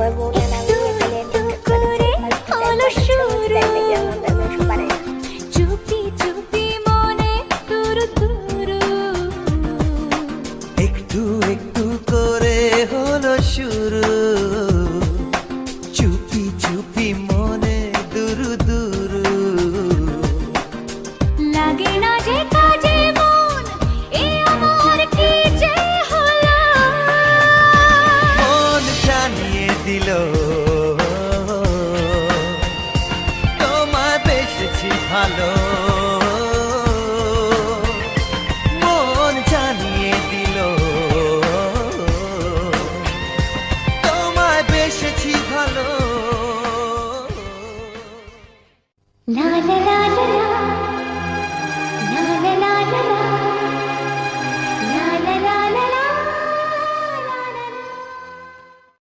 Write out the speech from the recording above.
একটু একটু করে হলো শুরু, চুপি চুপি মনে তুরু তুরু। একটু একটু করে হলো শুরু, চুপি চুপি মনে দুরু দুরু। লাগে না যে কাজে মন, এ আমার কি যে হলো। মন জানিয়ে দিল তোমায় বেসেছি ভালো, মন জানিয়ে দিল তোমায় বেসেছি ভালো। লা লা লা লা।